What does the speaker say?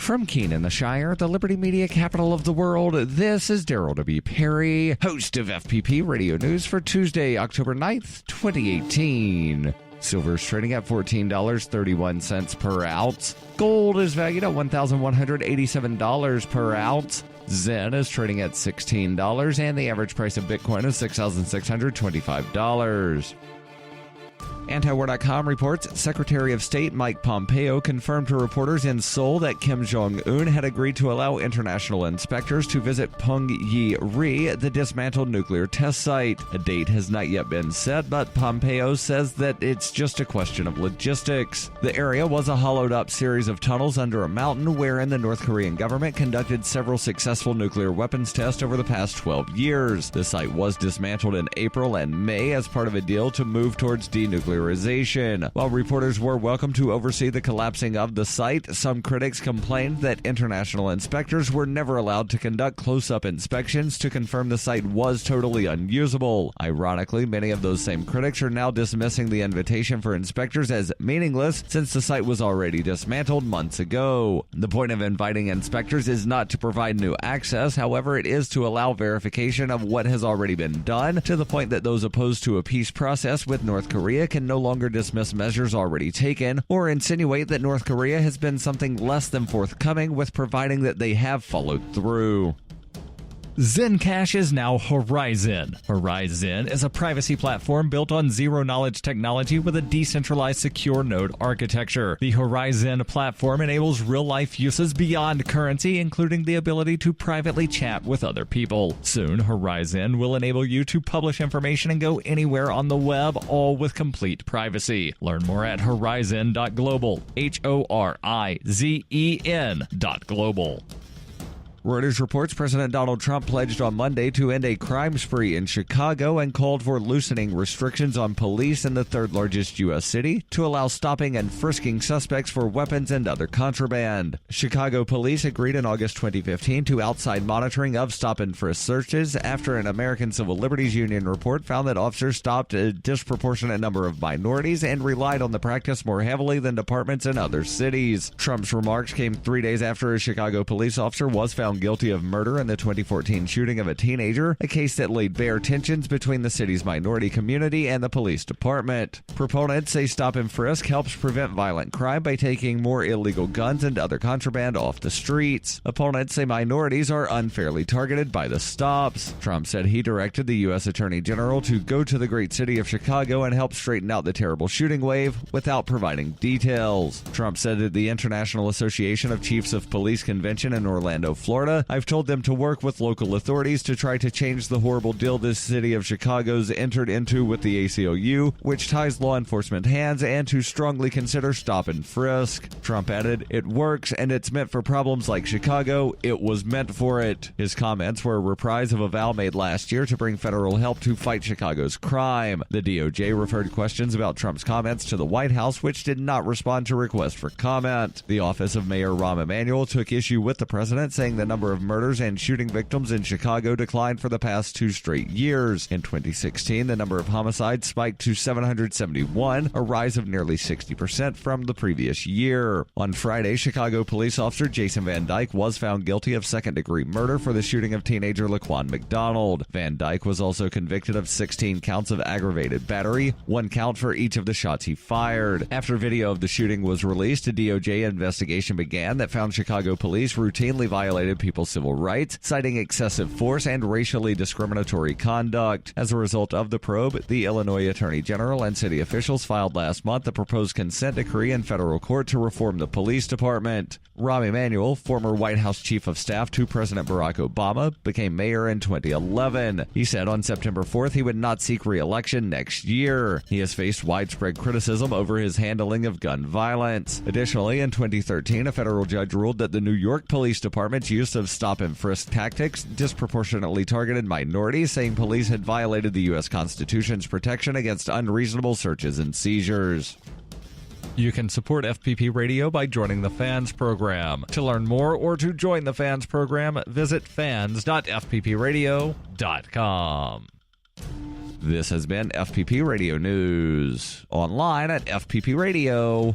From Keene in the Shire, the Liberty Media capital of the world, this is Daryl W. Perry, host of FPP Radio News for Tuesday, October 9th, 2018. Silver is trading at $14.31 per ounce. Gold is valued at $1,187 per ounce. Zen is trading at $16, and the average price of Bitcoin is $6,625. Antiwar.com reports Secretary of State Mike Pompeo confirmed to reporters in Seoul that Kim Jong-un had agreed to allow international inspectors to visit Punggye-ri, the dismantled nuclear test site. A date has not yet been set, but Pompeo says that it's just a question of logistics. The area was a hollowed-up series of tunnels under a mountain wherein the North Korean government conducted several successful nuclear weapons tests over the past 12 years. The site was dismantled in April and May as part of a deal to move towards denuclearization. While reporters were welcome to oversee the collapsing of the site, some critics complained that international inspectors were never allowed to conduct close-up inspections to confirm the site was totally unusable. Ironically, many of those same critics are now dismissing the invitation for inspectors as meaningless since the site was already dismantled months ago. The point of inviting inspectors is not to provide new access, however, it is to allow verification of what has already been done, to the point that those opposed to a peace process with North Korea can no longer dismiss measures already taken or insinuate that North Korea has been something less than forthcoming with providing that they have followed through. Zencash is now Horizon. Horizon is a privacy platform built on zero-knowledge technology with a decentralized secure node architecture. The Horizon platform enables real-life uses beyond currency, including the ability to privately chat with other people. Soon, Horizon will enable you to publish information and go anywhere on the web, all with complete privacy. Learn more at horizon.global. HORIZEN.global. Reuters reports President Donald Trump pledged on Monday to end a crime spree in Chicago and called for loosening restrictions on police in the third-largest U.S. city to allow stopping and frisking suspects for weapons and other contraband. Chicago police agreed in August 2015 to outside monitoring of stop-and-frisk searches after an American Civil Liberties Union report found that officers stopped a disproportionate number of minorities and relied on the practice more heavily than departments in other cities. Trump's remarks came 3 days after a Chicago police officer was found guilty of murder in the 2014 shooting of a teenager, a case that laid bare tensions between the city's minority community and the police department. Proponents say stop and frisk helps prevent violent crime by taking more illegal guns and other contraband off the streets. Opponents say minorities are unfairly targeted by the stops. Trump said he directed the U.S. Attorney General to go to the great city of Chicago and help straighten out the terrible shooting wave without providing details. Trump said at the International Association of Chiefs of Police convention in Orlando, Florida, I've told them to work with local authorities to try to change the horrible deal the city of Chicago's entered into with the ACLU, which ties law enforcement hands, and to strongly consider stop and frisk. Trump added, "It works, and it's meant for problems like Chicago. It was meant for it." His comments were a reprise of a vow made last year to bring federal help to fight Chicago's crime. The DOJ referred questions about Trump's comments to the White House, which did not respond to requests for comment. The office of Mayor Rahm Emanuel took issue with the president, saying the number of murders and shooting victims in Chicago declined for the past 2 straight years. In 2016, the number of homicides spiked to 771, a rise of nearly 60% from the previous year. On Friday, Chicago police officer Jason Van Dyke was found guilty of second-degree murder for the shooting of teenager Laquan McDonald. Van Dyke was also convicted of 16 counts of aggravated battery, 1 count for each of the shots he fired. After video of the shooting was released, a DOJ investigation began that found Chicago police routinely violated people's civil rights, citing excessive force and racially discriminatory conduct. As a result of the probe, the Illinois Attorney General and city officials filed last month a proposed consent decree in federal court to reform the police department. Rahm Emanuel, former White House chief of staff to President Barack Obama, became mayor in 2011. He said on September 4th he would not seek re-election next year. He has faced widespread criticism over his handling of gun violence. Additionally, in 2013, a federal judge ruled that the New York Police Department's use of stop-and-frisk tactics disproportionately targeted minorities, saying police had violated the U.S. Constitution's protection against unreasonable searches and seizures. You can support FPP Radio by joining the Fans program. To learn more or to join the Fans program, visit fans.fppradio.com. This has been FPP Radio News, online at fppradio.com.